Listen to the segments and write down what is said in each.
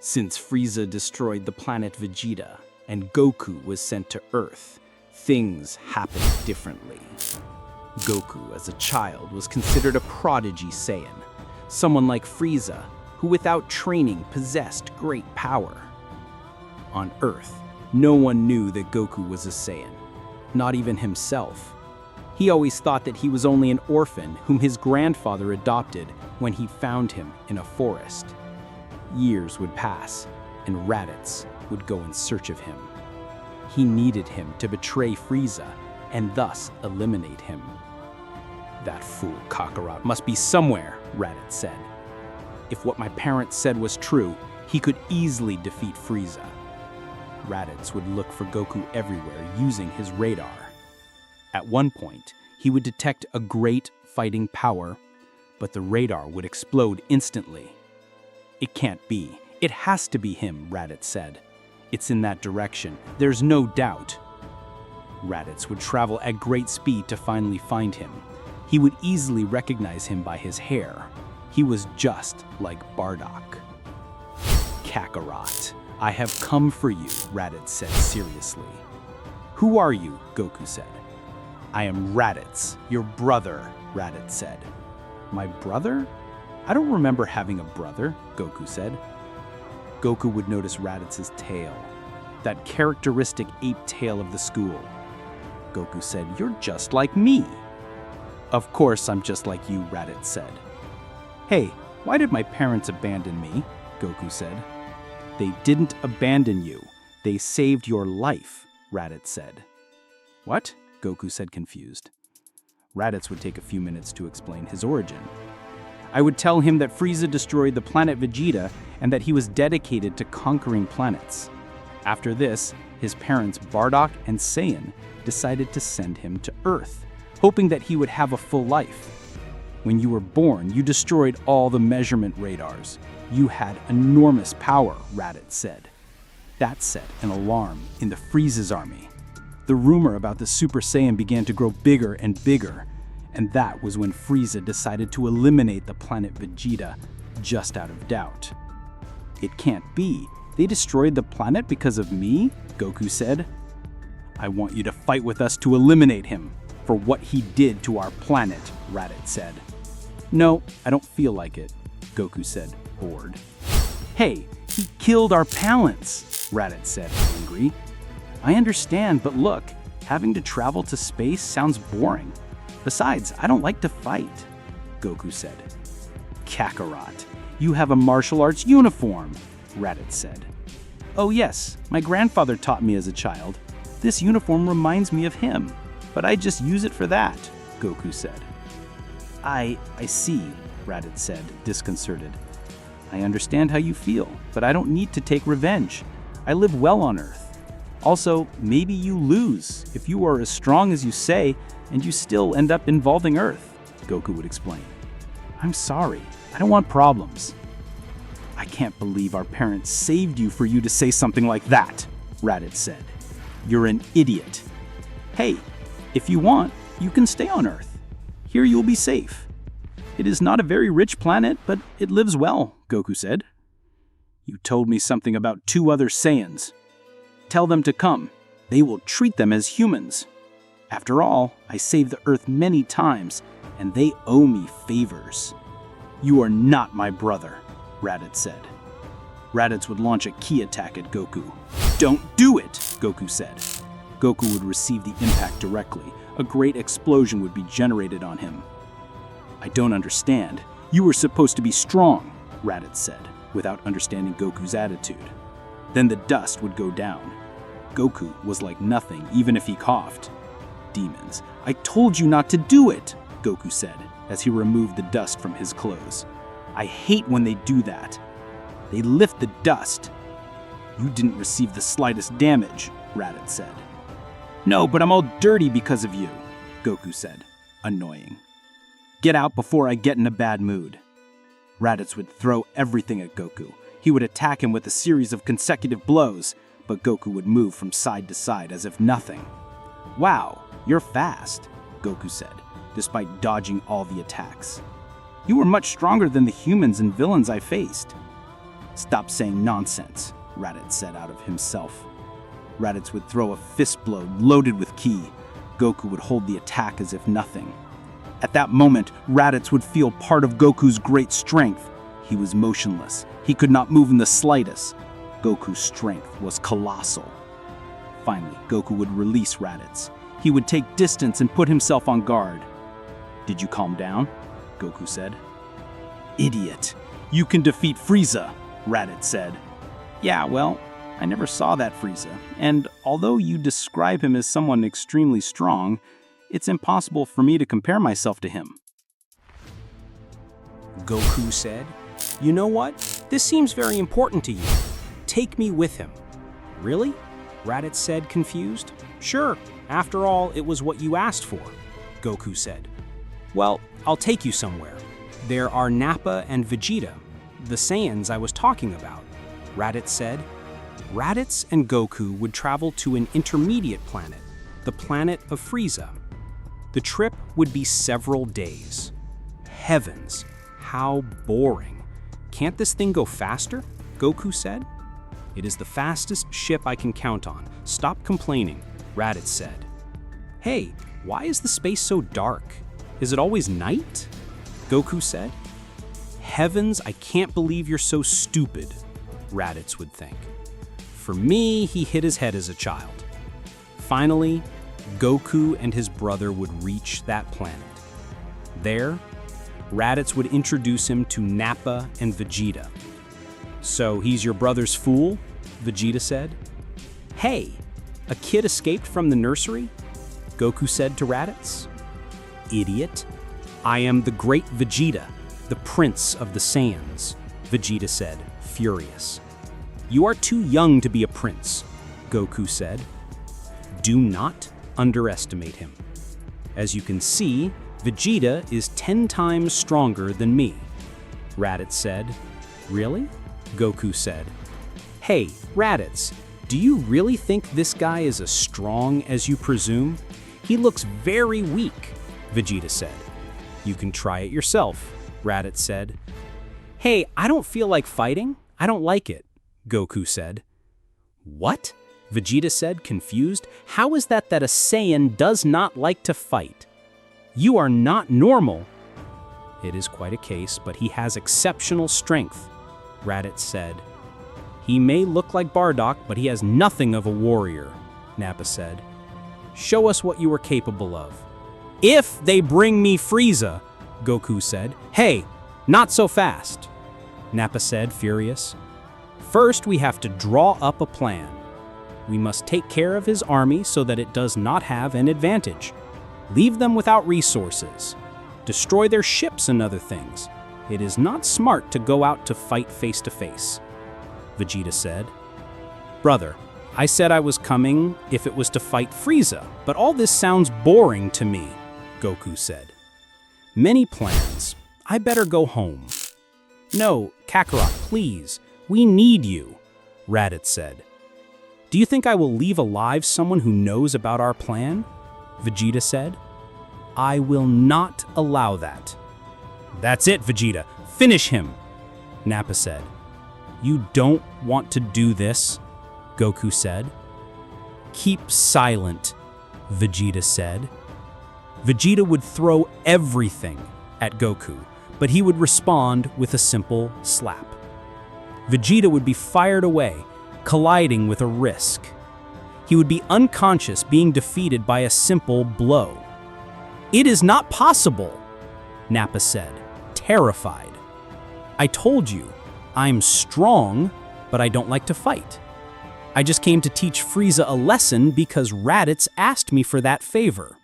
Since Frieza destroyed the planet Vegeta and Goku was sent to Earth, things happened differently. Goku, as a child, was considered a prodigy Saiyan, someone like Frieza, who without training possessed great power. On Earth, no one knew that Goku was a Saiyan, not even himself. He always thought that he was only an orphan whom his grandfather adopted when he found him in a forest. Years would pass, and Raditz would go in search of him. He needed him to betray Frieza and thus eliminate him. That fool Kakarot must be somewhere, Raditz said. If what my parents said was true, he could easily defeat Frieza. Raditz would look for Goku everywhere using his radar. At one point, he would detect a great fighting power, but the radar would explode instantly. It can't be. It has to be him, Raditz said. It's in that direction. There's no doubt. Raditz would travel at great speed to finally find him. He would easily recognize him by his hair. He was just like Bardock. Kakarot, I have come for you, Raditz said seriously. Who are you? Goku said. I am Raditz, your brother, Raditz said. My brother? I don't remember having a brother, Goku said. Goku would notice Raditz's tail, that characteristic ape tail of the school. Goku said, You're just like me. Of course I'm just like you, Raditz said. Hey, why did my parents abandon me? Goku said. They didn't abandon you. They saved your life, Raditz said. What? Goku said, confused. Raditz would take a few minutes to explain his origin. I would tell him that Frieza destroyed the planet Vegeta and that he was dedicated to conquering planets. After this, his parents Bardock and Saiyan decided to send him to Earth, hoping that he would have a full life. When you were born, you destroyed all the measurement radars. You had enormous power, Raditz said. That set an alarm in the Frieza's army. The rumor about the Super Saiyan began to grow bigger and bigger, and that was when Frieza decided to eliminate the planet Vegeta, just out of doubt. It can't be. They destroyed the planet because of me? Goku said. I want you to fight with us to eliminate him for what he did to our planet, Raditz said. No, I don't feel like it, Goku said, bored. Hey, he killed our parents, Raditz said, angry. I understand, but look, having to travel to space sounds boring. Besides, I don't like to fight, Goku said. Kakarot, you have a martial arts uniform, Raditz said. Oh yes, my grandfather taught me as a child. This uniform reminds me of him, but I just use it for that, Goku said. I see, Raditz said, disconcerted. I understand how you feel, but I don't need to take revenge. I live well on Earth. Also, maybe you lose if you are as strong as you say and you still end up involving Earth, Goku would explain. I'm sorry, I don't want problems. I can't believe our parents saved you for you to say something like that, Raditz said. You're an idiot. Hey, if you want, you can stay on Earth. Here you'll be safe. It is not a very rich planet, but it lives well, Goku said. You told me something about 2 other Saiyans. Tell them to come. They will treat them as humans. After all, I saved the Earth many times, and they owe me favors. You are not my brother, Raditz said. Raditz would launch a ki attack at Goku. Don't do it, Goku said. Goku would receive the impact directly. A great explosion would be generated on him. I don't understand. You were supposed to be strong, Raditz said, without understanding Goku's attitude. Then the dust would go down. Goku was like nothing, even if he coughed. Demons, I told you not to do it, Goku said, as he removed the dust from his clothes. I hate when they do that. They lift the dust. You didn't receive the slightest damage, Raditz said. No, but I'm all dirty because of you, Goku said, annoying. Get out before I get in a bad mood. Raditz would throw everything at Goku. He would attack him with a series of consecutive blows, but Goku would move from side to side as if nothing. Wow, you're fast, Goku said, despite dodging all the attacks. You were much stronger than the humans and villains I faced. Stop saying nonsense, Raditz said out of himself. Raditz would throw a fist blow loaded with ki. Goku would hold the attack as if nothing. At that moment, Raditz would feel part of Goku's great strength. He was motionless. He could not move in the slightest. Goku's strength was colossal. Finally, Goku would release Raditz. He would take distance and put himself on guard. "Did you calm down?" Goku said. "Idiot. You can defeat Frieza," Raditz said. "Yeah, well, I never saw that Frieza, and although you describe him as someone extremely strong, it's impossible for me to compare myself to him." Goku said, "You know what? This seems very important to you. Take me with him." "Really?" Raditz said, confused. "Sure. After all, it was what you asked for," Goku said. "Well, I'll take you somewhere. There are Nappa and Vegeta, the Saiyans I was talking about," Raditz said. Raditz and Goku would travel to an intermediate planet, the planet of Frieza. The trip would be several days. Heavens, how boring. "Can't this thing go faster?" Goku said. "It is the fastest ship I can count on. Stop complaining," Raditz said. "Hey, why is the space so dark? Is it always night?" Goku said. "Heavens, I can't believe you're so stupid," Raditz would think. For me, he hit his head as a child. Finally, Goku and his brother would reach that planet. There, Raditz would introduce him to Nappa and Vegeta. "So he's your brother's fool?" Vegeta said. "Hey, a kid escaped from the nursery?" Goku said to Raditz. "Idiot. I am the great Vegeta, the prince of the Saiyans," Vegeta said, furious. "You are too young to be a prince," Goku said. "Do not underestimate him. As you can see, Vegeta is 10 times stronger than me," Raditz said. "Really?" Goku said. "Hey, Raditz, do you really think this guy is as strong as you presume? He looks very weak," Vegeta said. "You can try it yourself," Raditz said. "Hey, I don't feel like fighting. I don't like it," Goku said. "What?" Vegeta said, confused. "How is that a Saiyan does not like to fight? You are not normal." "It is quite a case, but he has exceptional strength," Raditz said. "He may look like Bardock, but he has nothing of a warrior," Nappa said. "Show us what you are capable of." "If they bring me Frieza," Goku said. "Hey, not so fast," Nappa said, furious. "First, we have to draw up a plan. We must take care of his army so that it does not have an advantage. Leave them without resources. Destroy their ships and other things. It is not smart to go out to fight face to face," Vegeta said. "Brother, I said I was coming if it was to fight Frieza, but all this sounds boring to me," Goku said. "Many plans. I better go home." "No, Kakarot, please. We need you," Raditz said. "Do you think I will leave alive someone who knows about our plan?" Vegeta said. "I will not allow that." "That's it, Vegeta. Finish him," Nappa said. "You don't want to do this," Goku said. "Keep silent," Vegeta said. Vegeta would throw everything at Goku, but he would respond with a simple slap. Vegeta would be fired away, colliding with a risk. He would be unconscious, being defeated by a simple blow. "It is not possible," Nappa said, terrified. "I told you, I'm strong, but I don't like to fight. I just came to teach Frieza a lesson because Raditz asked me for that favor,"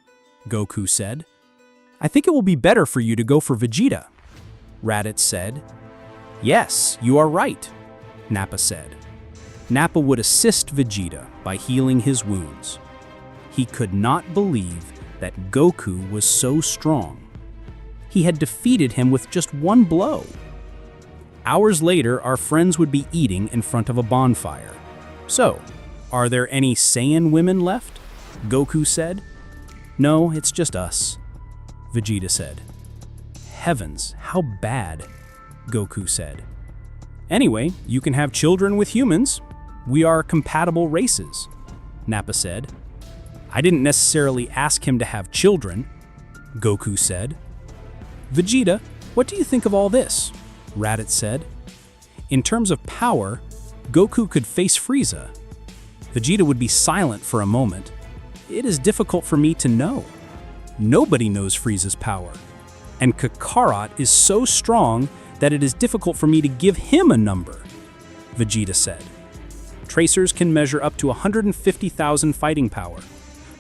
Goku said. "I think it will be better for you to go for Vegeta," Raditz said. "Yes, you are right," Nappa said. Nappa would assist Vegeta by healing his wounds. He could not believe that Goku was so strong. He had defeated him with just one blow. Hours later, our friends would be eating in front of a bonfire. "So, are there any Saiyan women left?" Goku said. "No, it's just us," Vegeta said. "Heavens, how bad," Goku said. Anyway, you can have children with humans. We are compatible races, Nappa said. I didn't necessarily ask him to have children, Goku said. Vegeta, what do you think of all this? Raditz said. In terms of power, Goku could face Frieza. Vegeta would be silent for a moment. It is difficult for me to know. Nobody knows Frieza's power. And Kakarot is so strong that it is difficult for me to give him a number, Vegeta said. Tracers can measure up to 150,000 fighting power.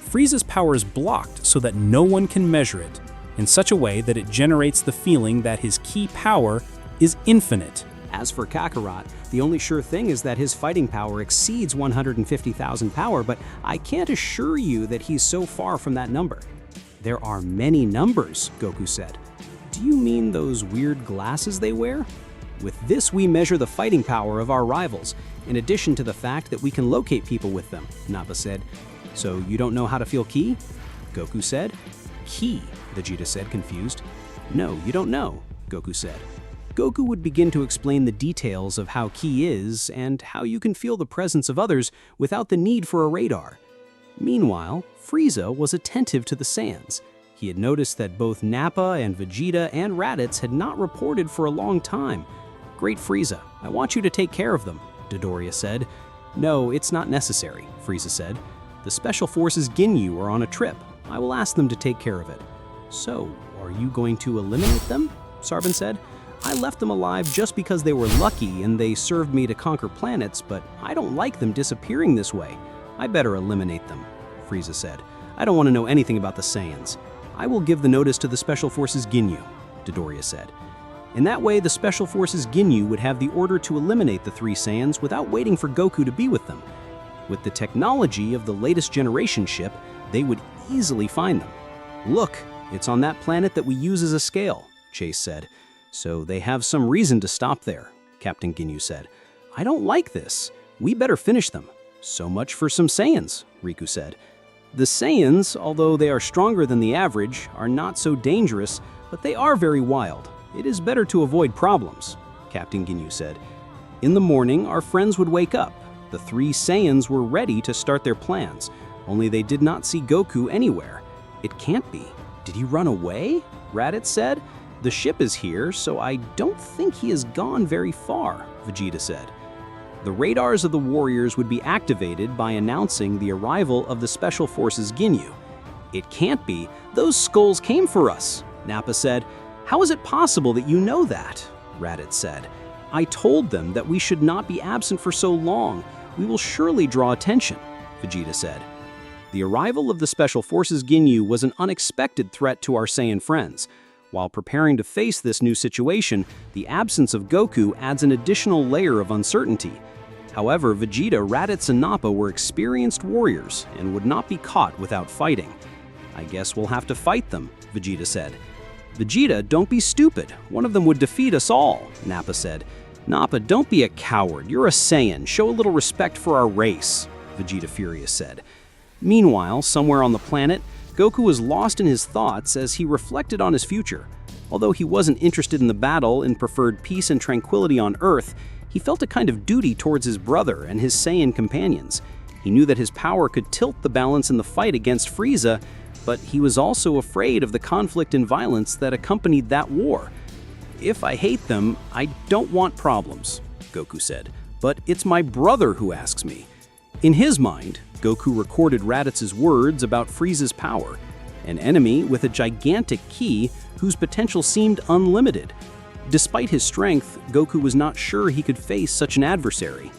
Frieza's power is blocked so that no one can measure it, in such a way that it generates the feeling that his key power is infinite. As for Kakarot, the only sure thing is that his fighting power exceeds 150,000 power, but I can't assure you that he's so far from that number. There are many numbers, Goku said. Do you mean those weird glasses they wear? With this, we measure the fighting power of our rivals, in addition to the fact that we can locate people with them, Nappa said. So you don't know how to feel ki? Goku said. Ki, Vegeta said, confused. No, you don't know, Goku said. Goku would begin to explain the details of how ki is and how you can feel the presence of others without the need for a radar. Meanwhile, Frieza was attentive to the Saiyans. He had noticed that both Nappa and Vegeta and Raditz had not reported for a long time. Great Frieza, I want you to take care of them, Dodoria said. No, it's not necessary, Frieza said. The Special Forces Ginyu are on a trip. I will ask them to take care of it. So, are you going to eliminate them? Sarban said. I left them alive just because they were lucky and they served me to conquer planets, but I don't like them disappearing this way. I better eliminate them, Frieza said. I don't want to know anything about the Saiyans. I will give the notice to the Special Forces Ginyu, Dodoria said. In that way, the Special Forces Ginyu would have the order to eliminate the three Saiyans without waiting for Goku to be with them. With the technology of the latest generation ship, they would easily find them. Look, it's on that planet that we use as a scale, Chase said. So they have some reason to stop there, Captain Ginyu said. I don't like this. We better finish them. So much for some Saiyans, Riku said. The Saiyans, although they are stronger than the average, are not so dangerous, but they are very wild. It is better to avoid problems, Captain Ginyu said. In the morning, our friends would wake up. The three Saiyans were ready to start their plans, only they did not see Goku anywhere. It can't be. Did he run away? Raditz said. The ship is here, so I don't think he has gone very far, Vegeta said. The radars of the warriors would be activated by announcing the arrival of the Special Forces Ginyu. It can't be. Those skulls came for us, Nappa said. How is it possible that you know that? Raditz said. I told them that we should not be absent for so long. We will surely draw attention, Vegeta said. The arrival of the Special Forces Ginyu was an unexpected threat to our Saiyan friends. While preparing to face this new situation, the absence of Goku adds an additional layer of uncertainty. However, Vegeta, Raditz, and Nappa were experienced warriors and would not be caught without fighting. I guess we'll have to fight them, Vegeta said. Vegeta, don't be stupid. One of them would defeat us all, Nappa said. Nappa, don't be a coward. You're a Saiyan. Show a little respect for our race, Vegeta Furious said. Meanwhile, somewhere on the planet, Goku was lost in his thoughts as he reflected on his future. Although he wasn't interested in the battle and preferred peace and tranquility on Earth, he felt a kind of duty towards his brother and his Saiyan companions. He knew that his power could tilt the balance in the fight against Frieza, but he was also afraid of the conflict and violence that accompanied that war. If I hate them, I don't want problems, Goku said. But it's my brother who asks me. In his mind, Goku recorded Raditz's words about Frieza's power, an enemy with a gigantic ki whose potential seemed unlimited. Despite his strength, Goku was not sure he could face such an adversary.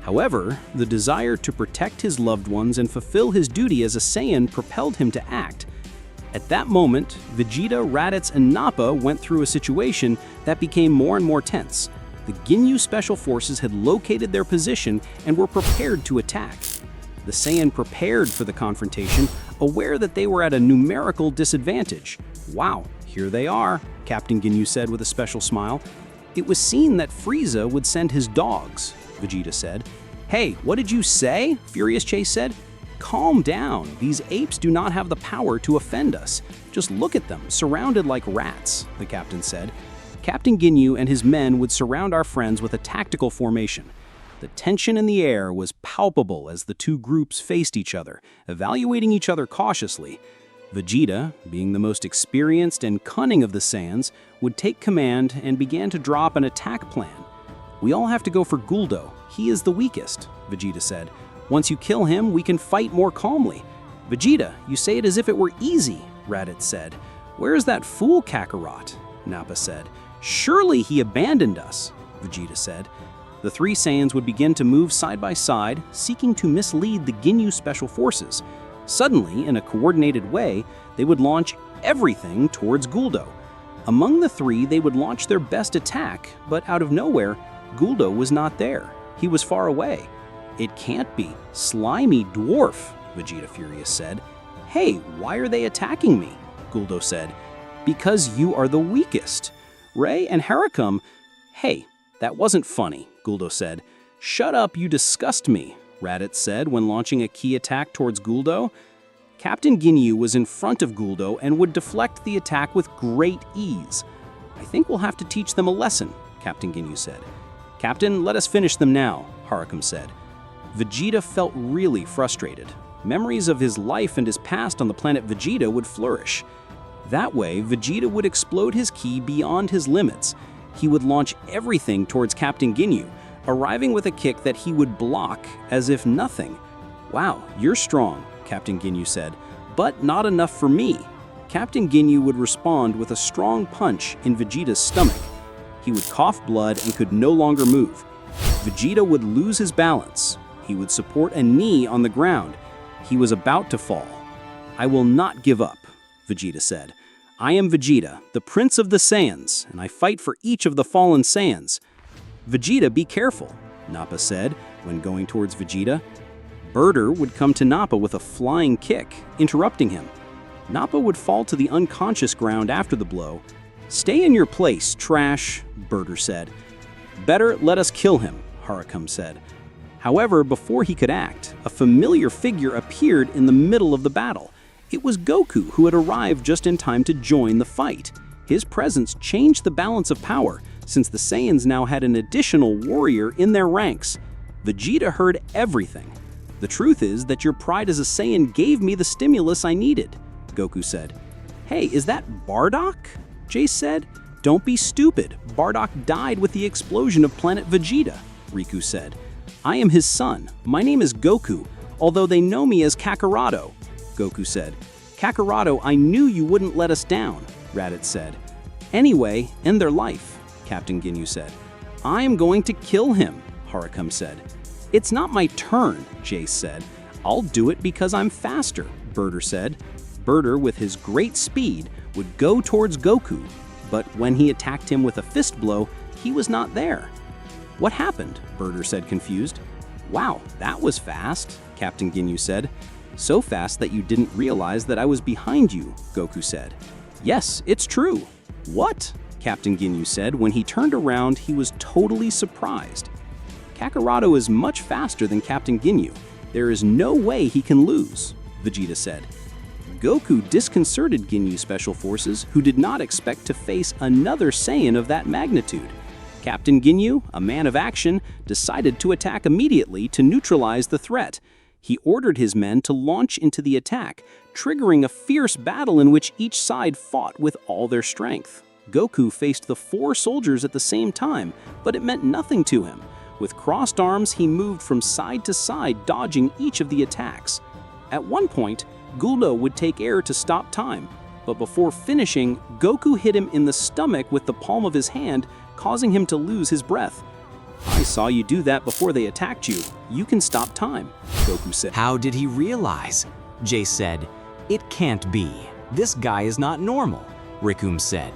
However, the desire to protect his loved ones and fulfill his duty as a Saiyan propelled him to act. At that moment, Vegeta, Raditz, and Nappa went through a situation that became more and more tense. The Ginyu Special Forces had located their position and were prepared to attack. The Saiyan prepared for the confrontation, aware that they were at a numerical disadvantage. Wow, here they are, Captain Ginyu said with a special smile. It was seen that Frieza would send his dogs, Vegeta said. Hey, what did you say? Furious Chase said. Calm down. These apes do not have the power to offend us. Just look at them, surrounded like rats, the captain said. Captain Ginyu and his men would surround our friends with a tactical formation. The tension in the air was palpable as the two groups faced each other, evaluating each other cautiously. Vegeta, being the most experienced and cunning of the Saiyans, would take command and began to drop an attack plan. "We all have to go for Guldo. He is the weakest," Vegeta said. "Once you kill him, we can fight more calmly." "Vegeta, you say it as if it were easy," Raditz said. "Where is that fool Kakarot?" Nappa said. "Surely he abandoned us," Vegeta said. The three Saiyans would begin to move side by side, seeking to mislead the Ginyu Special Forces. Suddenly, in a coordinated way, they would launch everything towards Guldo. Among the three, they would launch their best attack, but out of nowhere, Guldo was not there. He was far away. "It can't be. Slimy dwarf," Vegeta Furious said. "Hey, why are they attacking me?" Guldo said. "Because you are the weakest. Ray and Haricum—" "Hey, that wasn't funny," Guldo said. "Shut up, you disgust me," Raditz said when launching a key attack towards Guldo. Captain Ginyu was in front of Guldo and would deflect the attack with great ease. "I think we'll have to teach them a lesson," Captain Ginyu said. "Captain, let us finish them now," Haricum said. Vegeta felt really frustrated. Memories of his life and his past on the planet Vegeta would flourish. That way, Vegeta would explode his ki beyond his limits. He would launch everything towards Captain Ginyu, arriving with a kick that he would block as if nothing. "Wow, you're strong," Captain Ginyu said, "but not enough for me." Captain Ginyu would respond with a strong punch in Vegeta's stomach. He would cough blood and could no longer move. Vegeta would lose his balance. He would support a knee on the ground. He was about to fall. "I will not give up," Vegeta said. "I am Vegeta, the Prince of the Saiyans, and I fight for each of the fallen Saiyans." "Vegeta, be careful," Nappa said when going towards Vegeta. Birder would come to Nappa with a flying kick, interrupting him. Nappa would fall to the unconscious ground after the blow. "Stay in your place, trash," Birder said. "Better let us kill him," Haricum said. However, before he could act, a familiar figure appeared in the middle of the battle. It was Goku, who had arrived just in time to join the fight. His presence changed the balance of power, since the Saiyans now had an additional warrior in their ranks. Vegeta heard everything. "The truth is that your pride as a Saiyan gave me the stimulus I needed," Goku said. "Hey, is that Bardock?" Jace said. "Don't be stupid. Bardock died with the explosion of planet Vegeta," Riku said. "I am his son. My name is Goku, although they know me as Kakarado," Goku said. "Kakarado, I knew you wouldn't let us down," Raditz said. "Anyway, end their life," Captain Ginyu said. "I am going to kill him," Haricum said. "It's not my turn," Jace said. "I'll do it because I'm faster," Birder said. Birder, with his great speed, would go towards Goku, but when he attacked him with a fist blow, he was not there. "What happened?" Birder said, confused. "Wow, that was fast," Captain Ginyu said. "So fast that you didn't realize that I was behind you," Goku said. "Yes, it's true." "What?" Captain Ginyu said. When he turned around, he was totally surprised. "Kakarado is much faster than Captain Ginyu. There is no way he can lose," Vegeta said. Goku disconcerted Ginyu Special Forces, who did not expect to face another Saiyan of that magnitude. Captain Ginyu, a man of action, decided to attack immediately to neutralize the threat. He ordered his men to launch into the attack, triggering a fierce battle in which each side fought with all their strength. Goku faced the 4 soldiers at the same time, but it meant nothing to him. With crossed arms, he moved from side to side, dodging each of the attacks. At one point, Guldo would take air to stop time, but before finishing, Goku hit him in the stomach with the palm of his hand, causing him to lose his breath. "I saw you do that before they attacked you. You can stop time," Goku said. How did he realize? Jace said. "It can't be. This guy is not normal," Rikum said.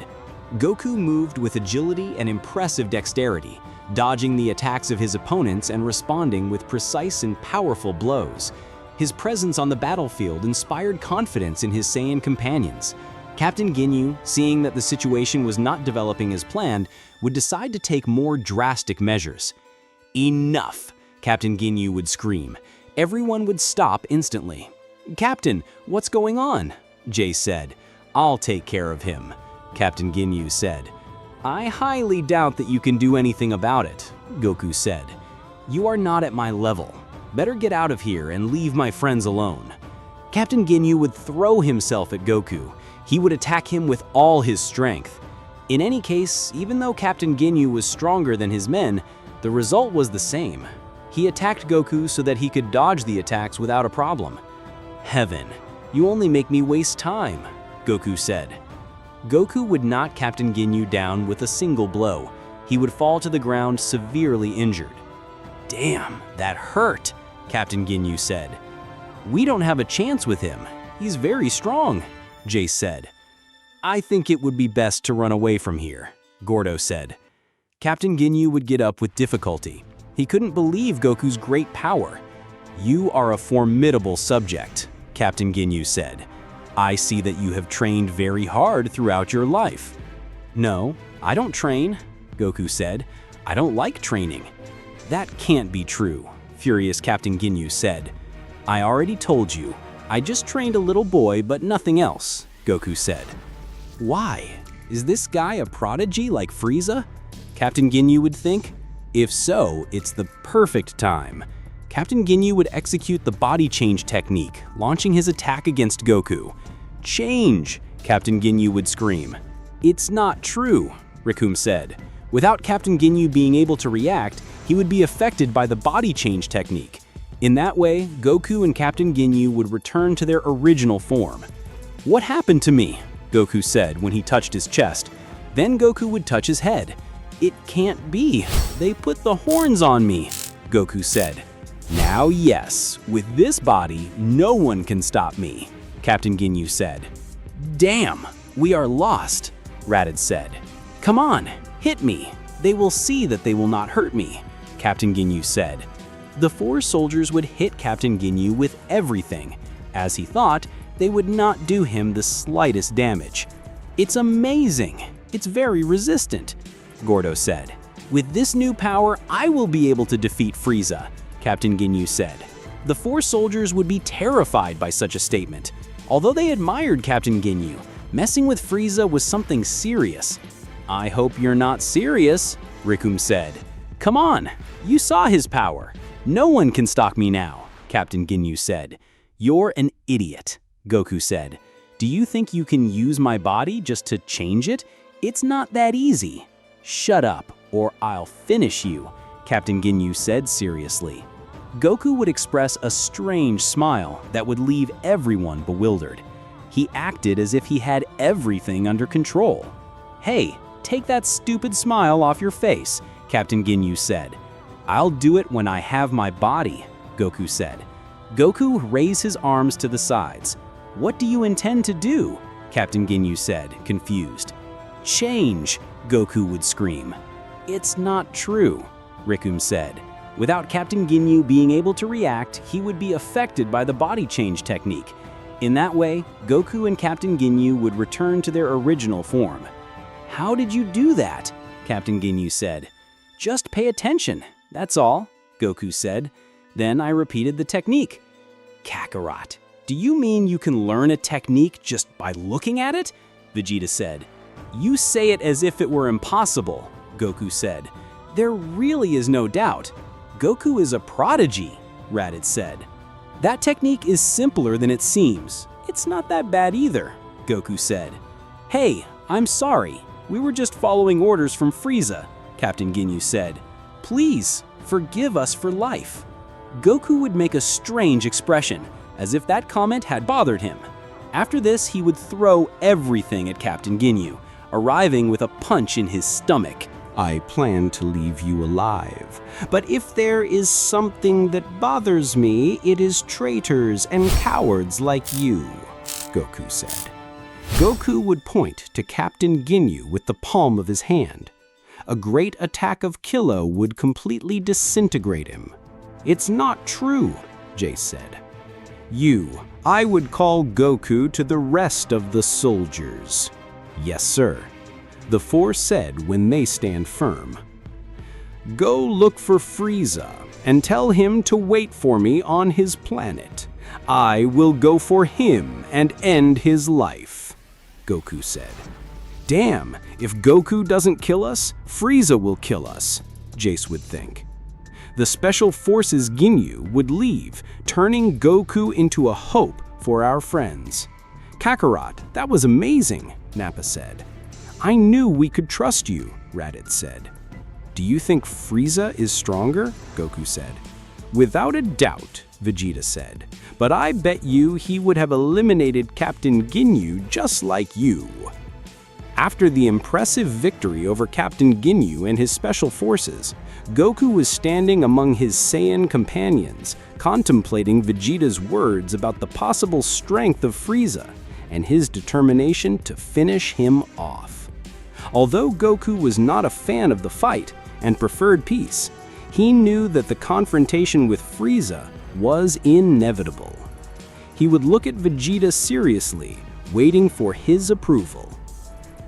Goku moved with agility and impressive dexterity, dodging the attacks of his opponents and responding with precise and powerful blows. His presence on the battlefield inspired confidence in his Saiyan companions. Captain Ginyu, seeing that the situation was not developing as planned, would decide to take more drastic measures. "Enough!" Captain Ginyu would scream. Everyone would stop instantly. "Captain, what's going on?" Jace said. "I'll take care of him," Captain Ginyu said. I highly doubt that you can do anything about it, Goku said. You are not at my level. Better get out of here and leave my friends alone. Captain Ginyu would throw himself at Goku. He would attack him with all his strength. In any case, even though Captain Ginyu was stronger than his men, the result was the same. He attacked Goku so that he could dodge the attacks without a problem. Heaven, you only make me waste time, Goku said. Goku would knock Captain Ginyu down with a single blow. He would fall to the ground severely injured. Damn, that hurt, Captain Ginyu said. We don't have a chance with him. He's very strong, Jace said. I think it would be best to run away from here, Gordo said. Captain Ginyu would get up with difficulty. He couldn't believe Goku's great power. You are a formidable subject, Captain Ginyu said. I see that you have trained very hard throughout your life. No, I don't train, Goku said. I don't like training. That can't be true, furious Captain Ginyu said. I already told you. I just trained a little boy, but nothing else, Goku said. Why? Is this guy a prodigy like Frieza? Captain Ginyu would think. If so, it's the perfect time. Captain Ginyu would execute the body change technique, launching his attack against Goku. Change! Captain Ginyu would scream. It's not true, Rikum said. Without Captain Ginyu being able to react, he would be affected by the body change technique. In that way, Goku and Captain Ginyu would return to their original form. What happened to me? Goku said when he touched his chest. Then Goku would touch his head. It can't be. They put the horns on me, Goku said. Now yes, with this body, no one can stop me, Captain Ginyu said. Damn, we are lost, Raditz said. Come on, hit me. They will see that they will not hurt me, Captain Ginyu said. The four soldiers would hit Captain Ginyu with everything. As he thought, they would not do him the slightest damage. It's amazing. It's very resistant, Gordo said. With this new power, I will be able to defeat Frieza, Captain Ginyu said. The four soldiers would be terrified by such a statement. Although they admired Captain Ginyu, messing with Frieza was something serious. I hope you're not serious, Rikum said. Come on, you saw his power. No one can stop me now, Captain Ginyu said. You're an idiot, Goku said. Do you think you can use my body just to change it? It's not that easy. Shut up, or I'll finish you, Captain Ginyu said seriously. Goku would express a strange smile that would leave everyone bewildered. He acted as if he had everything under control. Hey, take that stupid smile off your face, Captain Ginyu said. I'll do it when I have my body, Goku said. Goku raised his arms to the sides. What do you intend to do? Captain Ginyu said, confused. Change, Goku would scream. It's not true, Rikum said. Without Captain Ginyu being able to react, he would be affected by the body change technique. In that way, Goku and Captain Ginyu would return to their original form. How did you do that? Captain Ginyu said. Just pay attention, that's all, Goku said. Then I repeated the technique. Kakarot, do you mean you can learn a technique just by looking at it? Vegeta said. You say it as if it were impossible, Goku said. There really is no doubt. Goku is a prodigy, Raditz said. That technique is simpler than it seems. It's not that bad either, Goku said. Hey, I'm sorry. We were just following orders from Frieza, Captain Ginyu said. Please, forgive us for life. Goku would make a strange expression, as if that comment had bothered him. After this, he would throw everything at Captain Ginyu, arriving with a punch in his stomach. I plan to leave you alive, but if there is something that bothers me, it is traitors and cowards like you, Goku said. Goku would point to Captain Ginyu with the palm of his hand. A great attack of Kilo would completely disintegrate him. It's not true, Jace said. I would call Goku to the rest of the soldiers. Yes, sir, the four said when they stand firm. Go look for Frieza and tell him to wait for me on his planet. I will go for him and end his life, Goku said. Damn, if Goku doesn't kill us, Frieza will kill us, Jace would think. The Special Forces Ginyu would leave, turning Goku into a hope for our friends. Kakarot, that was amazing, Nappa said. I knew we could trust you, Raditz said. Do you think Frieza is stronger? Goku said. Without a doubt, Vegeta said. But I bet you he would have eliminated Captain Ginyu just like you. After the impressive victory over Captain Ginyu and his special forces, Goku was standing among his Saiyan companions, contemplating Vegeta's words about the possible strength of Frieza and his determination to finish him off. Although Goku was not a fan of the fight and preferred peace, he knew that the confrontation with Frieza was inevitable. He would look at Vegeta seriously, waiting for his approval.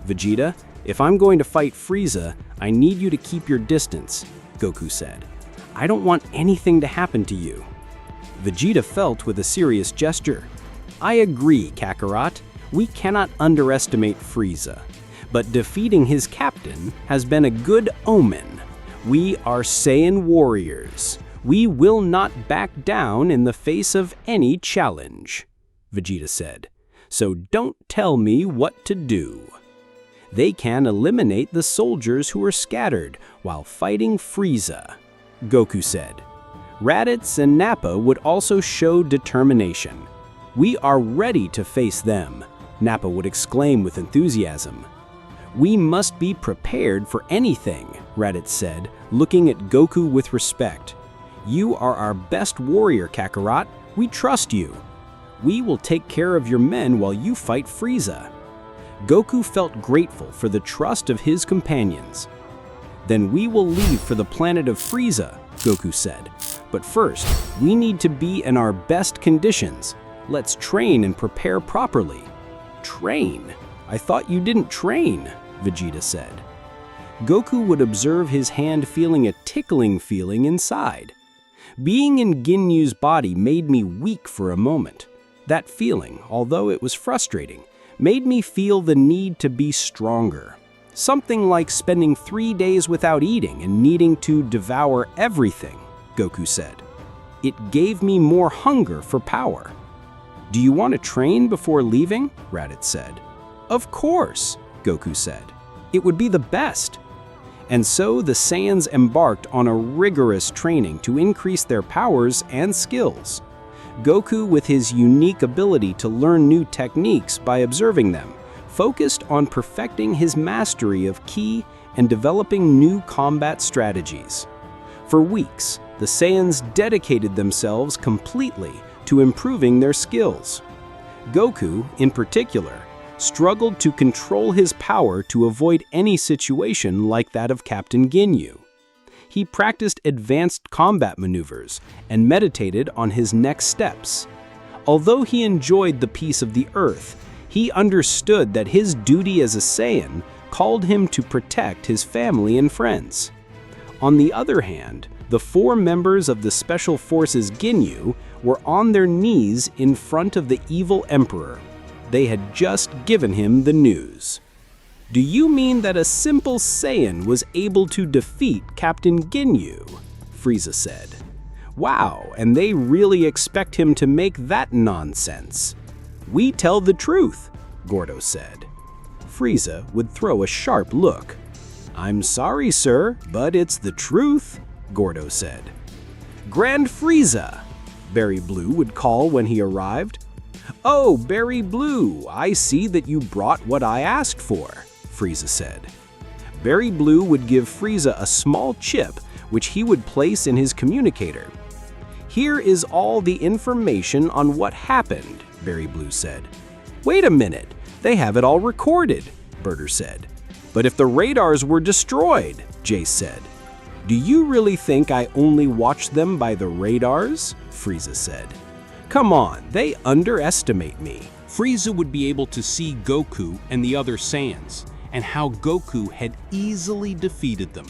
Vegeta, if I'm going to fight Frieza, I need you to keep your distance, Goku said. I don't want anything to happen to you. Vegeta felt with a serious gesture. I agree, Kakarot. We cannot underestimate Frieza, but defeating his captain has been a good omen. We are Saiyan warriors. We will not back down in the face of any challenge, Vegeta said. So don't tell me what to do. They can eliminate the soldiers who are scattered while fighting Frieza, Goku said. Raditz and Nappa would also show determination. We are ready to face them, Nappa would exclaim with enthusiasm. We must be prepared for anything, Raditz said, looking at Goku with respect. You are our best warrior, Kakarot. We trust you. We will take care of your men while you fight Frieza. Goku felt grateful for the trust of his companions. Then we will leave for the planet of Frieza, Goku said. But first, we need to be in our best conditions. Let's train and prepare properly. Train? I thought you didn't train, Vegeta said. Goku would observe his hand feeling a tickling feeling inside. Being in Ginyu's body made me weak for a moment. That feeling, although it was frustrating, made me feel the need to be stronger. Something like spending 3 days without eating and needing to devour everything, Goku said. It gave me more hunger for power. Do you want to train before leaving? Raditz said. Of course, Goku said. It would be the best. And so the Saiyans embarked on a rigorous training to increase their powers and skills. Goku, with his unique ability to learn new techniques by observing them, focused on perfecting his mastery of ki and developing new combat strategies. For weeks, the Saiyans dedicated themselves completely to improving their skills. Goku, in particular, struggled to control his power to avoid any situation like that of Captain Ginyu. He practiced advanced combat maneuvers and meditated on his next steps. Although he enjoyed the peace of the Earth, he understood that his duty as a Saiyan called him to protect his family and friends. On the other hand, the 4 members of the Special Forces Ginyu were on their knees in front of the evil Emperor. They had just given him the news. Do you mean that a simple Saiyan was able to defeat Captain Ginyu? Frieza said. Wow, and they really expect him to make that nonsense. We tell the truth, Gordo said. Frieza would throw a sharp look. I'm sorry, sir, but it's the truth, Gordo said. Grand Frieza, Berry Blue would call when he arrived. Oh, Berry Blue, I see that you brought what I asked for, Frieza said. Berry Blue would give Frieza a small chip which he would place in his communicator. Here is all the information on what happened, Berry Blue said. Wait a minute, they have it all recorded, Birder said. But if the radars were destroyed, Jace said. Do you really think I only watched them by the radars? Frieza said. Come on, they underestimate me. Frieza would be able to see Goku and the other Saiyans, and how Goku had easily defeated them.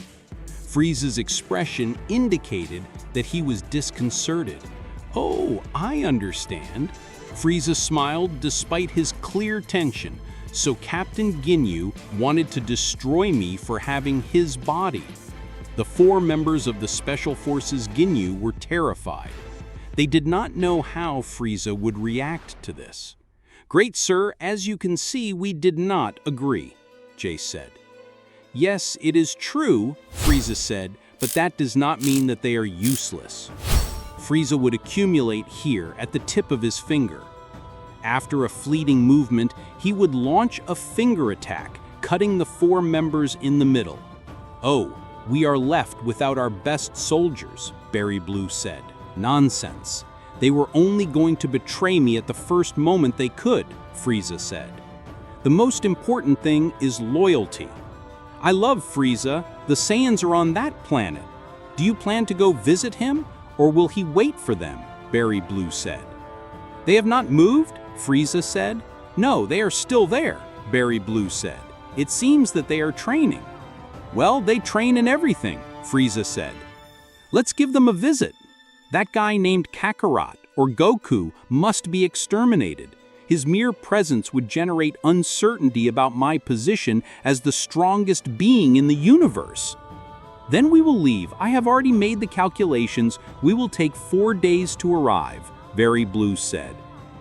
Frieza's expression indicated that he was disconcerted. Oh, I understand. Frieza smiled despite his clear tension, so Captain Ginyu wanted to destroy me for having his body. The 4 members of the Special Forces Ginyu were terrified. They did not know how Frieza would react to this. "Great sir, as you can see, we did not agree," Jace said. "Yes, it is true," Frieza said, "but that does not mean that they are useless." Frieza would accumulate here at the tip of his finger. After a fleeting movement, he would launch a finger attack, cutting the 4 members in the middle. "Oh, we are left without our best soldiers," Berry Blue said. "Nonsense. They were only going to betray me at the first moment they could," Frieza said. "The most important thing is loyalty. I love Frieza. The Saiyans are on that planet. Do you plan to go visit him, or will he wait for them?" Berry Blue said. "They have not moved?" Frieza said. "No, they are still there," Berry Blue said. "It seems that they are training." "Well, they train in everything," Frieza said. "Let's give them a visit. That guy named Kakarot, or Goku, must be exterminated. His mere presence would generate uncertainty about my position as the strongest being in the universe. Then we will leave. I have already made the calculations. We will take 4 days to arrive," Berry Blue said.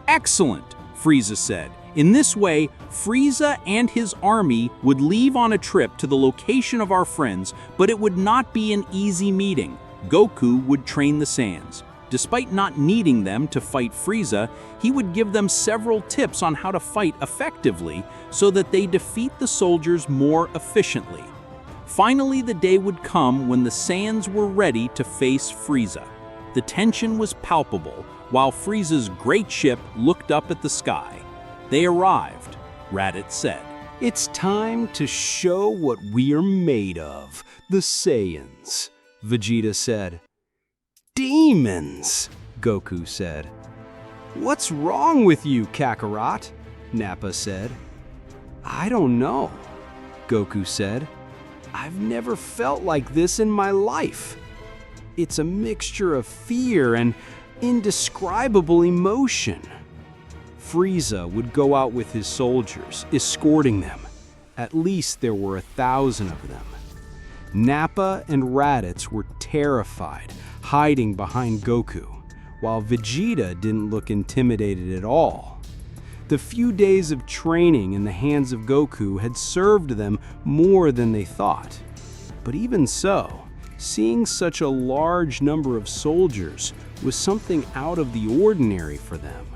"Excellent," Frieza said. "In this way, Frieza and his army would leave on a trip to the location of our friends, but it would not be an easy meeting. Goku would train the Saiyans. Despite not needing them to fight Frieza, he would give them several tips on how to fight effectively so that they defeat the soldiers more efficiently. Finally, the day would come when the Saiyans were ready to face Frieza. The tension was palpable while Frieza's great ship looked up at the sky. They arrived, Raditz said. It's time to show what we are made of, the Saiyans, Vegeta said. Demons, Goku said. What's wrong with you, Kakarot? Nappa said. I don't know, Goku said. I've never felt like this in my life. It's a mixture of fear and indescribable emotion. Frieza would go out with his soldiers, escorting them. At least there were 1,000 of them. Nappa and Raditz were terrified, hiding behind Goku, while Vegeta didn't look intimidated at all. The few days of training in the hands of Goku had served them more than they thought. But even so, seeing such a large number of soldiers was something out of the ordinary for them.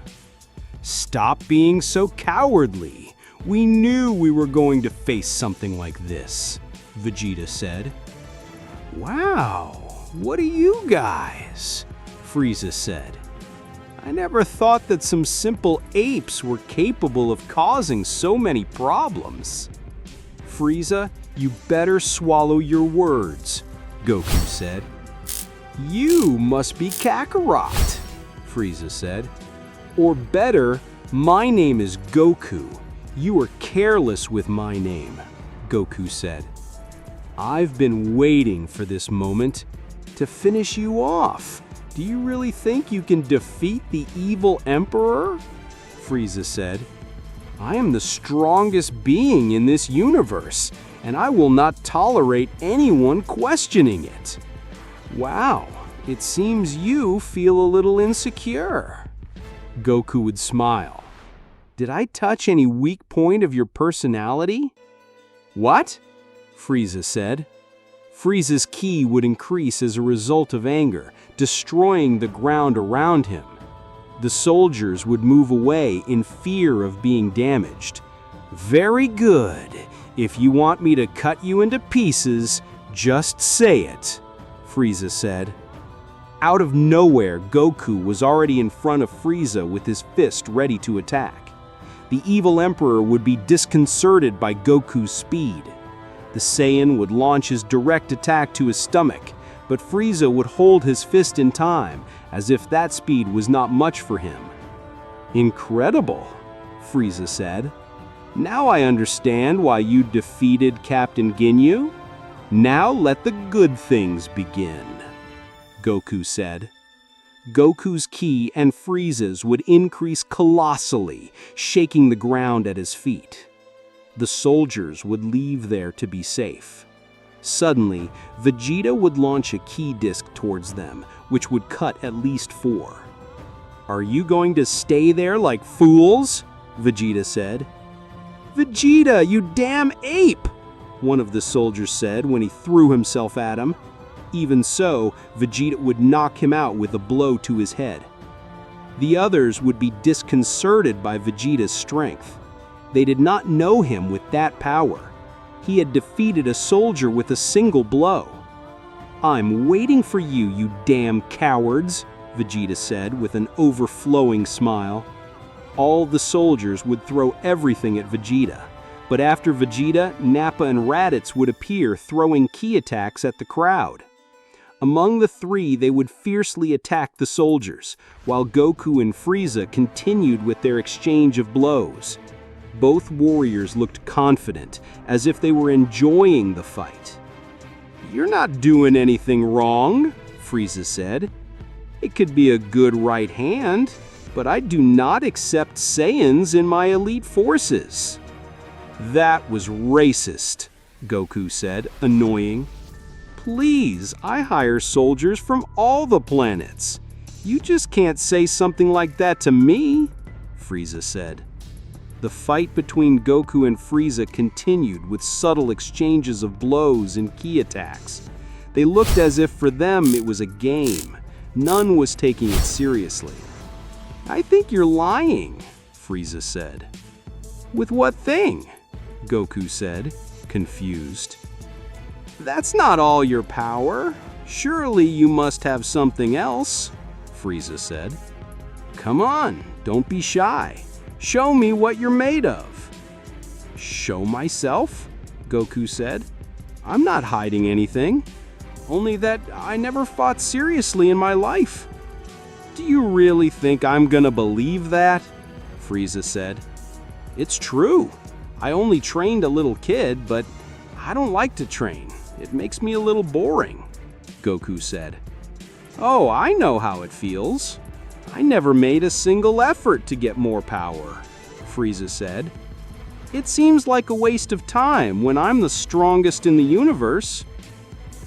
Stop being so cowardly. We knew we were going to face something like this, Vegeta said. Wow, what are you guys? Frieza said. I never thought that some simple apes were capable of causing so many problems. Frieza, you better swallow your words, Goku said. You must be Kakarot, Frieza said. Or better, my name is Goku. You are careless with my name, Goku said. I've been waiting for this moment to finish you off. Do you really think you can defeat the evil Emperor? Frieza said. I am the strongest being in this universe, and I will not tolerate anyone questioning it. Wow, it seems you feel a little insecure. Goku would smile. Did I touch any weak point of your personality? What? Frieza said. Frieza's ki would increase as a result of anger, destroying the ground around him. The soldiers would move away in fear of being damaged. Very good. If you want me to cut you into pieces, just say it, Frieza said. Out of nowhere, Goku was already in front of Frieza with his fist ready to attack. The evil Emperor would be disconcerted by Goku's speed. The Saiyan would launch his direct attack to his stomach, but Frieza would hold his fist in time, as if that speed was not much for him. Incredible, Frieza said. Now I understand why you defeated Captain Ginyu. Now let the good things begin, Goku said. Goku's ki and Frieza's would increase colossally, shaking the ground at his feet. The soldiers would leave there to be safe. Suddenly, Vegeta would launch a ki disc towards them, which would cut at least 4. "Are you going to stay there like fools?" Vegeta said. "Vegeta, you damn ape!" one of the soldiers said when he threw himself at him. Even so, Vegeta would knock him out with a blow to his head. The others would be disconcerted by Vegeta's strength. They did not know him with that power. He had defeated a soldier with a single blow. "I'm waiting for you, you damn cowards," Vegeta said with an overflowing smile. All the soldiers would throw everything at Vegeta, but after Vegeta, Nappa and Raditz would appear throwing ki attacks at the crowd. Among the three, they would fiercely attack the soldiers, while Goku and Frieza continued with their exchange of blows. Both warriors looked confident, as if they were enjoying the fight. "You're not doing anything wrong," Frieza said. "It could be a good right hand, but I do not accept Saiyans in my elite forces." "That was racist," Goku said, annoying. "Please, I hire soldiers from all the planets. You just can't say something like that to me," Frieza said. The fight between Goku and Frieza continued with subtle exchanges of blows and ki attacks. They looked as if for them it was a game. None was taking it seriously. "I think you're lying," Frieza said. "With what thing?" Goku said, confused. "That's not all your power. Surely you must have something else," Frieza said. "Come on, don't be shy. Show me what you're made of." "Show myself?" Goku said. "I'm not hiding anything. Only that I never fought seriously in my life." "Do you really think I'm gonna believe that?" Frieza said. "It's true. I only trained a little kid, but I don't like to train. It makes me a little boring," Goku said. "Oh, I know how it feels. I never made a single effort to get more power," Frieza said. "It seems like a waste of time when I'm the strongest in the universe."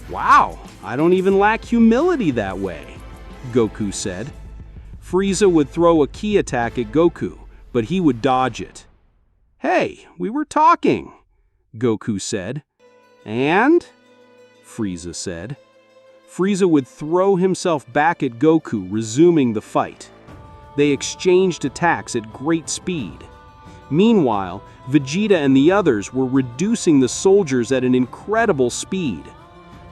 "Wow, I don't even lack humility that way," Goku said. Frieza would throw a ki attack at Goku, but he would dodge it. "Hey, we were talking," Goku said. "And?" Frieza said. Frieza would throw himself back at Goku, resuming the fight. They exchanged attacks at great speed. Meanwhile, Vegeta and the others were reducing the soldiers at an incredible speed.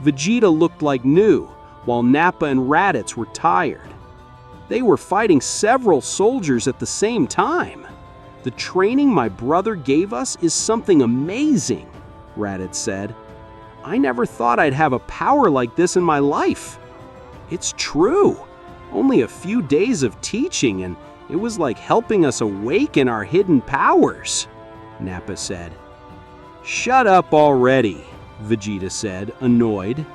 Vegeta looked like new, while Nappa and Raditz were tired. They were fighting several soldiers at the same time. "The training my brother gave us is something amazing," Raditz said. "I never thought I'd have a power like this in my life." "It's true. Only a few days of teaching and it was like helping us awaken our hidden powers," Nappa said. "Shut up already," Vegeta said, annoyed.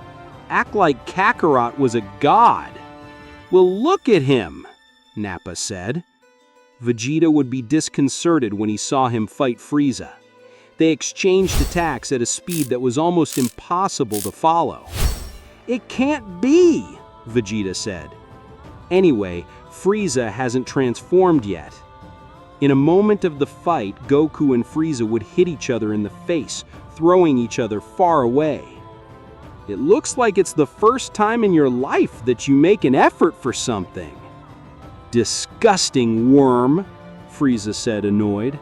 "Act like Kakarot was a god." "Well, look at him," Nappa said. Vegeta would be disconcerted when he saw him fight Frieza. They exchanged attacks at a speed that was almost impossible to follow. "It can't be," Vegeta said. Anyway, Frieza hasn't transformed yet. In a moment of the fight, Goku and Frieza would hit each other in the face, throwing each other far away. "It looks like it's the first time in your life that you make an effort for something." "Disgusting worm," Frieza said, annoyed.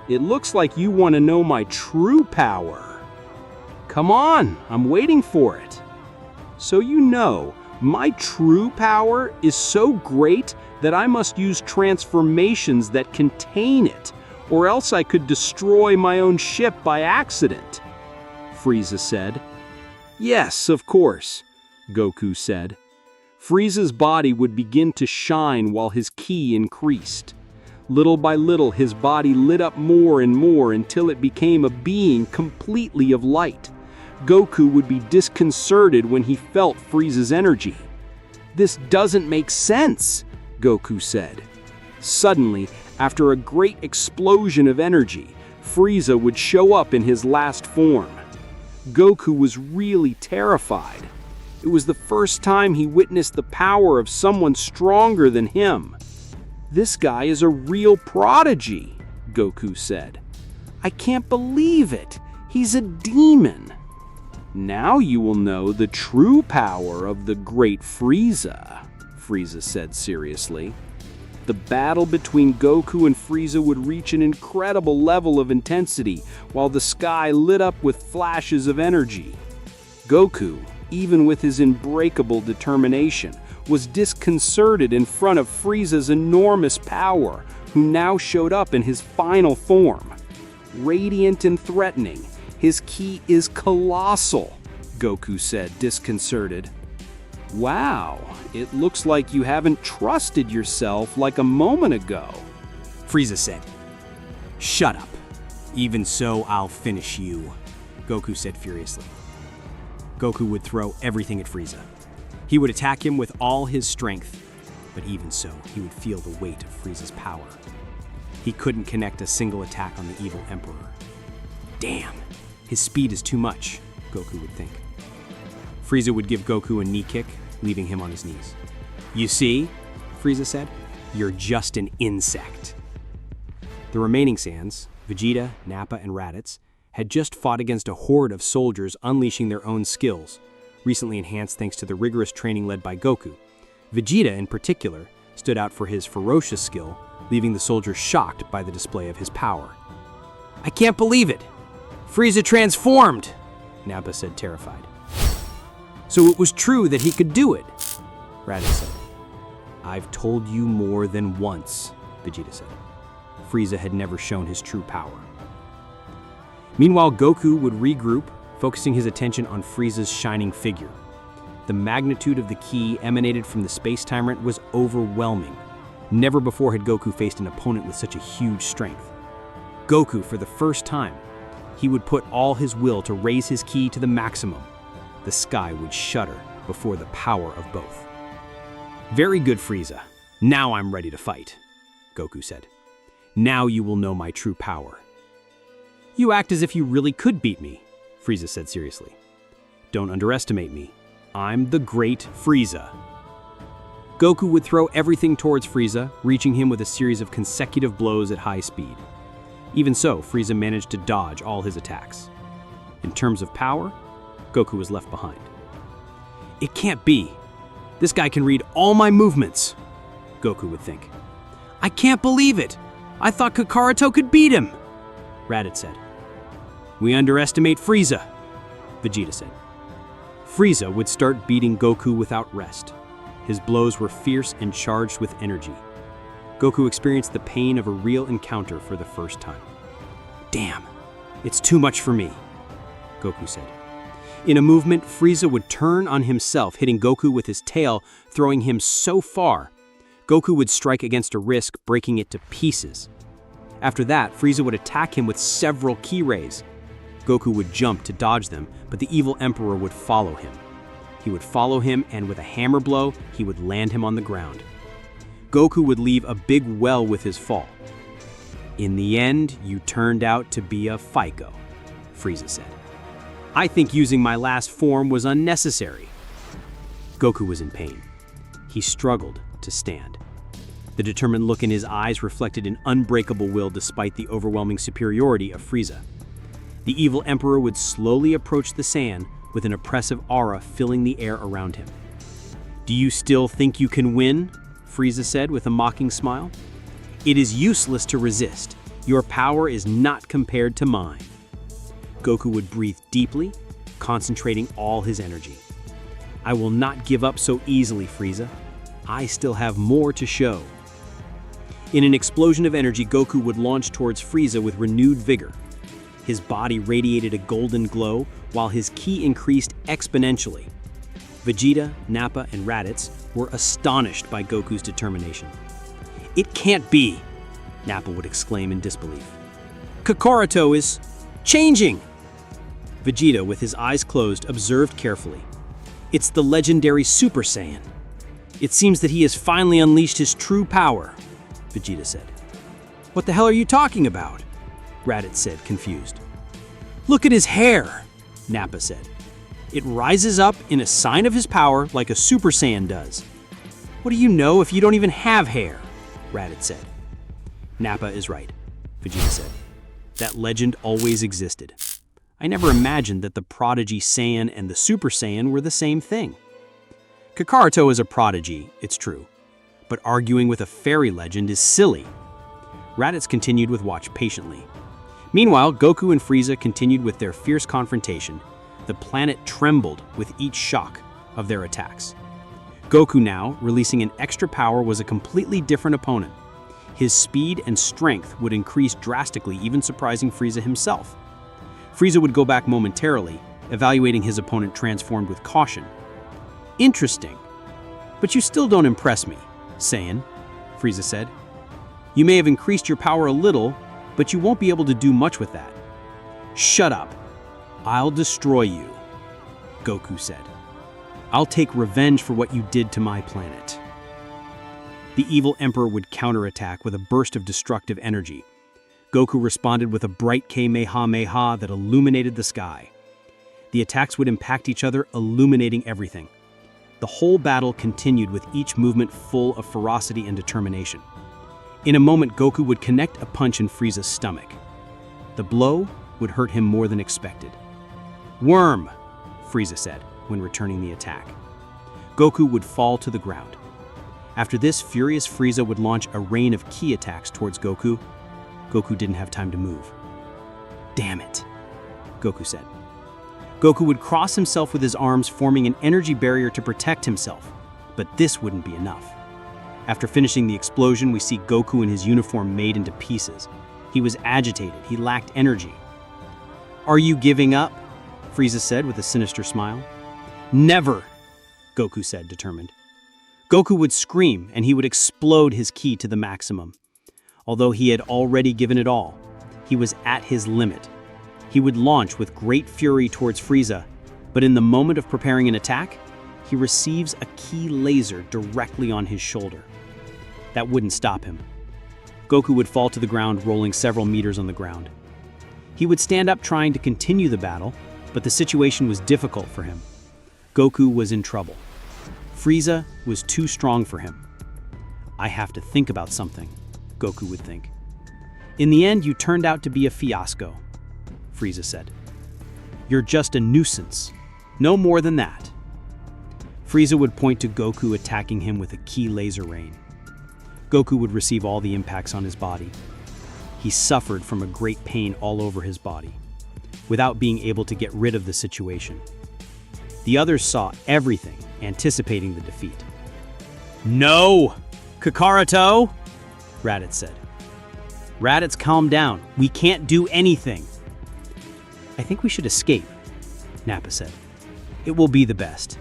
"It looks like you want to know my true power." "Come on, I'm waiting for it." "So you know, my true power is so great that I must use transformations that contain it, or else I could destroy my own ship by accident," Frieza said. "Yes, of course," Goku said. Frieza's body would begin to shine while his ki increased. Little by little, his body lit up more and more until it became a being completely of light. Goku would be disconcerted when he felt Frieza's energy. "This doesn't make sense," Goku said. Suddenly, after a great explosion of energy, Frieza would show up in his last form. Goku was really terrified. It was the first time he witnessed the power of someone stronger than him. "This guy is a real prodigy," Goku said. "I can't believe it. He's a demon." "Now you will know the true power of the great Frieza," Frieza said seriously. The battle between Goku and Frieza would reach an incredible level of intensity, while the sky lit up with flashes of energy. Goku, even with his unbreakable determination, was disconcerted in front of Frieza's enormous power, who now showed up in his final form. Radiant and threatening, his ki is colossal, Goku said, disconcerted. "Wow, it looks like you haven't trusted yourself like a moment ago," Frieza said. "Shut up. Even so, I'll finish you," Goku said furiously. Goku would throw everything at Frieza. He would attack him with all his strength, but even so, he would feel the weight of Frieza's power. He couldn't connect a single attack on the evil Emperor. Damn, his speed is too much, Goku would think. Frieza would give Goku a knee kick, leaving him on his knees. "You see," Frieza said, "you're just an insect." The remaining Saiyans, Vegeta, Nappa, and Raditz, had just fought against a horde of soldiers unleashing their own skills, recently enhanced thanks to the rigorous training led by Goku. Vegeta, in particular, stood out for his ferocious skill, leaving the soldiers shocked by the display of his power. "I can't believe it! Frieza transformed!" Nappa said, terrified. "So it was true that he could do it," Raditz said. "I've told you more than once," Vegeta said. Frieza had never shown his true power. Meanwhile, Goku would regroup, focusing his attention on Frieza's shining figure. The magnitude of the ki emanated from the space-time rent was overwhelming. Never before had Goku faced an opponent with such a huge strength. Goku, for the first time, he would put all his will to raise his ki to the maximum. The sky would shudder before the power of both. "Very good, Frieza. Now I'm ready to fight," Goku said. "Now you will know my true power." "You act as if you really could beat me," Frieza said seriously. "Don't underestimate me. I'm the great Frieza." Goku would throw everything towards Frieza, reaching him with a series of consecutive blows at high speed. Even so, Frieza managed to dodge all his attacks. In terms of power, Goku was left behind. "It can't be. This guy can read all my movements," Goku would think. "I can't believe it. I thought Kakaroto could beat him," Raditz said. "We underestimate Frieza," Vegeta said. Frieza would start beating Goku without rest. His blows were fierce and charged with energy. Goku experienced the pain of a real encounter for the first time. "Damn, it's too much for me," Goku said. In a movement, Frieza would turn on himself, hitting Goku with his tail, throwing him so far. Goku would strike against a wrist, breaking it to pieces. After that, Frieza would attack him with several ki rays. Goku would jump to dodge them, but the evil Emperor would follow him. He would follow him, and with a hammer blow, he would land him on the ground. Goku would leave a big well with his fall. "In the end, you turned out to be a FICO," Frieza said. "I think using my last form was unnecessary." Goku was in pain. He struggled to stand. The determined look in his eyes reflected an unbreakable will despite the overwhelming superiority of Frieza. The evil Emperor would slowly approach the Saiyan with an oppressive aura filling the air around him. "Do you still think you can win?" Frieza said with a mocking smile. "It is useless to resist. Your power is not compared to mine." Goku would breathe deeply, concentrating all his energy. "I will not give up so easily, Frieza. I still have more to show." In an explosion of energy, Goku would launch towards Frieza with renewed vigor. His body radiated a golden glow, while his ki increased exponentially. Vegeta, Nappa, and Raditz were astonished by Goku's determination. "It can't be!" Nappa would exclaim in disbelief. "Kakaroto is changing!" Vegeta, with his eyes closed, observed carefully. "It's the legendary Super Saiyan. It seems that he has finally unleashed his true power," Vegeta said. "What the hell are you talking about?" Raditz said, confused. Look at his hair, Nappa said. It rises up in a sign of his power like a Super Saiyan does. What do you know if you don't even have hair? Raditz said. Nappa is right, Vegeta said. That legend always existed. I never imagined that the prodigy Saiyan and the Super Saiyan were the same thing. Kakaroto is a prodigy, it's true, but arguing with a fairy legend is silly. Raditz continued with watch patiently. Meanwhile, Goku and Frieza continued with their fierce confrontation. The planet trembled with each shock of their attacks. Goku now, releasing an extra power, was a completely different opponent. His speed and strength would increase drastically, even surprising Frieza himself. Frieza would go back momentarily, evaluating his opponent transformed with caution. Interesting, but you still don't impress me, Saiyan, Frieza said. You may have increased your power a little, but you won't be able to do much with that. Shut up. I'll destroy you, Goku said. I'll take revenge for what you did to my planet. The evil Emperor would counterattack with a burst of destructive energy. Goku responded with a bright Kamehameha that illuminated the sky. The attacks would impact each other, illuminating everything. The whole battle continued with each movement full of ferocity and determination. In a moment, Goku would connect a punch in Frieza's stomach. The blow would hurt him more than expected. Worm, Frieza said when returning the attack. Goku would fall to the ground. After this, furious Frieza would launch a rain of ki attacks towards Goku. Goku didn't have time to move. Damn it, Goku said. Goku would cross himself with his arms, forming an energy barrier to protect himself. But this wouldn't be enough. After finishing the explosion, we see Goku in his uniform made into pieces. He was agitated. He lacked energy. Are you giving up? Frieza said with a sinister smile. Never, Goku said, determined. Goku would scream, and he would explode his ki to the maximum. Although he had already given it all, he was at his limit. He would launch with great fury towards Frieza, but in the moment of preparing an attack, he receives a ki laser directly on his shoulder. That wouldn't stop him. Goku would fall to the ground, rolling several meters on the ground. He would stand up trying to continue the battle, but the situation was difficult for him. Goku was in trouble. Frieza was too strong for him. I have to think about something, Goku would think. In the end, you turned out to be a fiasco, Frieza said. You're just a nuisance, no more than that. Frieza would point to Goku attacking him with a ki laser rain. Goku would receive all the impacts on his body. He suffered from a great pain all over his body, without being able to get rid of the situation. The others saw everything, anticipating the defeat. No! Kakaroto! Raditz said. Raditz, calm down. We can't do anything. I think we should escape, Nappa said. It will be the best.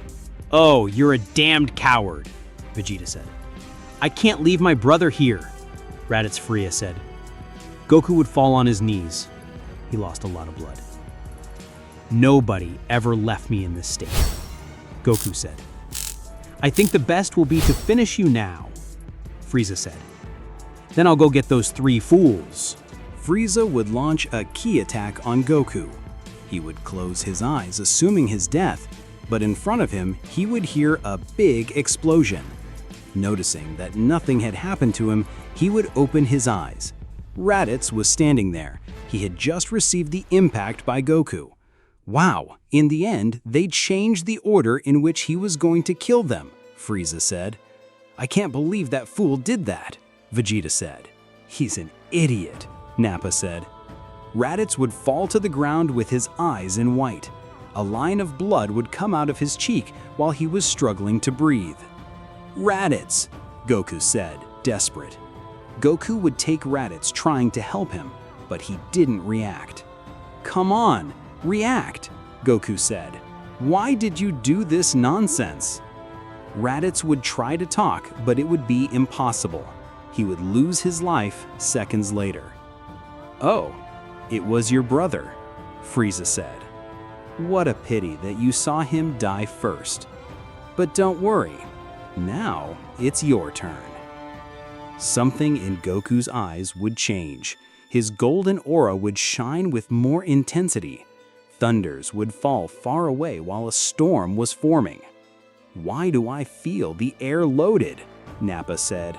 Oh, you're a damned coward, Vegeta said. I can't leave my brother here, Raditz Freya said. Goku would fall on his knees. He lost a lot of blood. Nobody ever left me in this state, Goku said. I think the best will be to finish you now, Frieza said. Then I'll go get those 3 fools. Frieza would launch a ki attack on Goku. He would close his eyes, assuming his death, but in front of him, he would hear a big explosion. Noticing that nothing had happened to him, he would open his eyes. Raditz was standing there. He had just received the impact by Goku. Wow, in the end, they changed the order in which he was going to kill them, Frieza said. I can't believe that fool did that, Vegeta said. He's an idiot, Nappa said. Raditz would fall to the ground with his eyes in white. A line of blood would come out of his cheek while he was struggling to breathe. Raditz, Goku said, desperate. Goku would take Raditz, trying to help him, but he didn't react. Come on, react, Goku said. Why did you do this nonsense? Raditz would try to talk, but it would be impossible. He would lose his life seconds later. Oh, it was your brother, Frieza said. What a pity that you saw him die first. But don't worry, now it's your turn. Something in Goku's eyes would change. His golden aura would shine with more intensity. Thunders would fall far away while a storm was forming. "Why do I feel the air loaded?" Nappa said.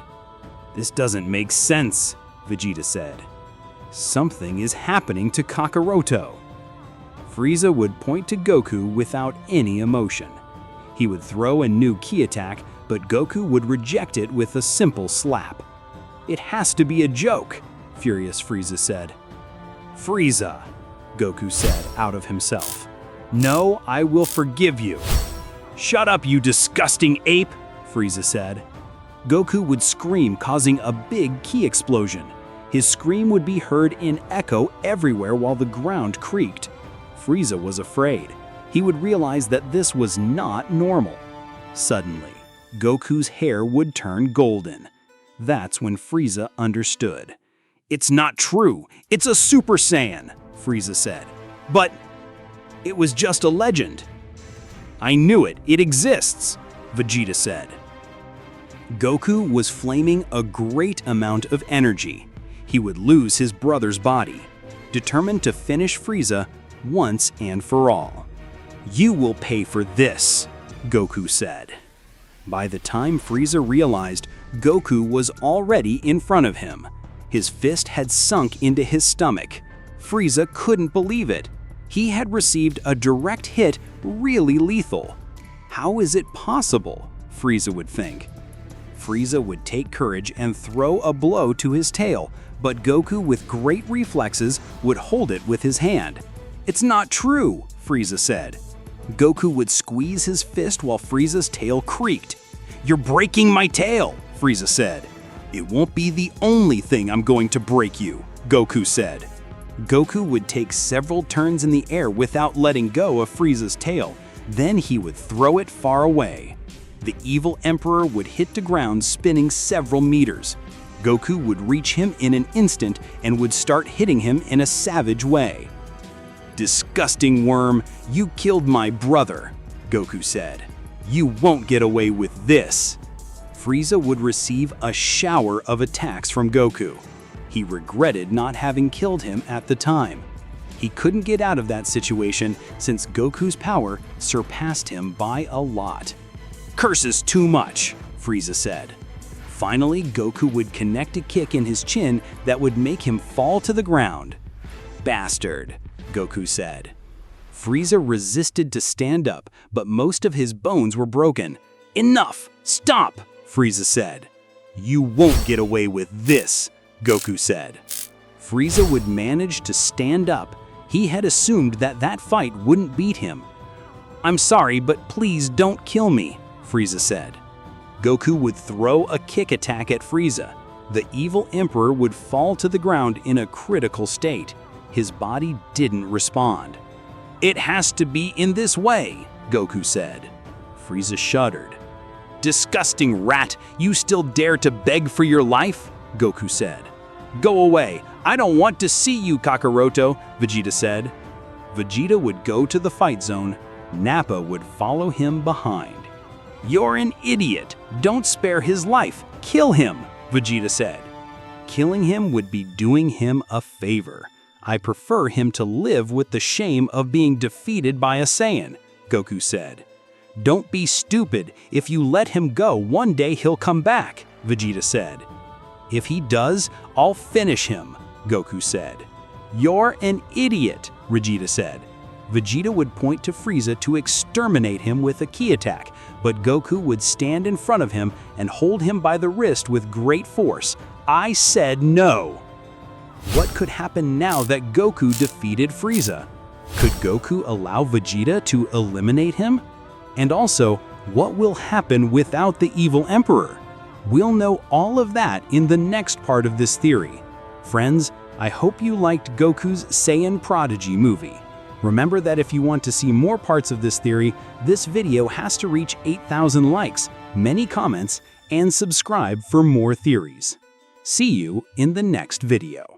"This doesn't make sense," Vegeta said. "Something is happening to Kakaroto." Frieza would point to Goku without any emotion. He would throw a new ki attack, but Goku would reject it with a simple slap. "It has to be a joke," furious Frieza said. "Frieza," Goku said out of himself. "No, I will forgive you." "Shut up, you disgusting ape," Frieza said. Goku would scream, causing a big ki explosion. His scream would be heard in echo everywhere while the ground creaked. Frieza was afraid. He would realize that this was not normal. Suddenly, Goku's hair would turn golden. That's when Frieza understood. "It's not true. It's a Super Saiyan," Frieza said. "But it was just a legend." "I knew it. It exists," Vegeta said. Goku was flaming a great amount of energy. He would lose his brother's body, determined to finish Frieza once and for all. "You will pay for this," Goku said. By the time Frieza realized, Goku was already in front of him. His fist had sunk into his stomach. Frieza couldn't believe it. He had received a direct hit, really lethal. How is it possible? Frieza would think. Frieza would take courage and throw a blow to his tail, but Goku, with great reflexes, would hold it with his hand. "It's not true," Frieza said. Goku would squeeze his fist while Frieza's tail creaked. "You're breaking my tail," Frieza said. "It won't be the only thing I'm going to break you," Goku said. Goku would take several turns in the air without letting go of Frieza's tail. Then he would throw it far away. The evil Emperor would hit the ground, spinning several meters. Goku would reach him in an instant and would start hitting him in a savage way. "Disgusting worm, you killed my brother," Goku said. "You won't get away with this." Frieza would receive a shower of attacks from Goku. He regretted not having killed him at the time. He couldn't get out of that situation since Goku's power surpassed him by a lot. "Curses too much," Frieza said. Finally, Goku would connect a kick in his chin that would make him fall to the ground. "Bastard," Goku said. Frieza resisted to stand up, but most of his bones were broken. "Enough! Stop!" Frieza said. "You won't get away with this," Goku said. Frieza would manage to stand up. He had assumed that that fight wouldn't beat him. "I'm sorry, but please don't kill me," Frieza said. Goku would throw a kick attack at Frieza. The evil Emperor would fall to the ground in a critical state. His body didn't respond. "It has to be in this way," Goku said. Frieza shuddered. "Disgusting rat, you still dare to beg for your life?" Goku said. "Go away, I don't want to see you, Kakaroto," Vegeta said. Vegeta would go to the fight zone. Nappa would follow him behind. "You're an idiot, don't spare his life, kill him," Vegeta said. "Killing him would be doing him a favor. I prefer him to live with the shame of being defeated by a Saiyan," Goku said. "Don't be stupid. If you let him go, one day he'll come back," Vegeta said. "If he does, I'll finish him," Goku said. "You're an idiot," Vegeta said. Vegeta would point to Frieza to exterminate him with a ki attack, but Goku would stand in front of him and hold him by the wrist with great force. "I said no." What could happen now that Goku defeated Frieza? Could Goku allow Vegeta to eliminate him? And also, what will happen without the evil Emperor? We'll know all of that in the next part of this theory. Friends, I hope you liked Goku's Saiyan Prodigy movie. Remember that if you want to see more parts of this theory, this video has to reach 8,000 likes, many comments, and subscribe for more theories. See you in the next video.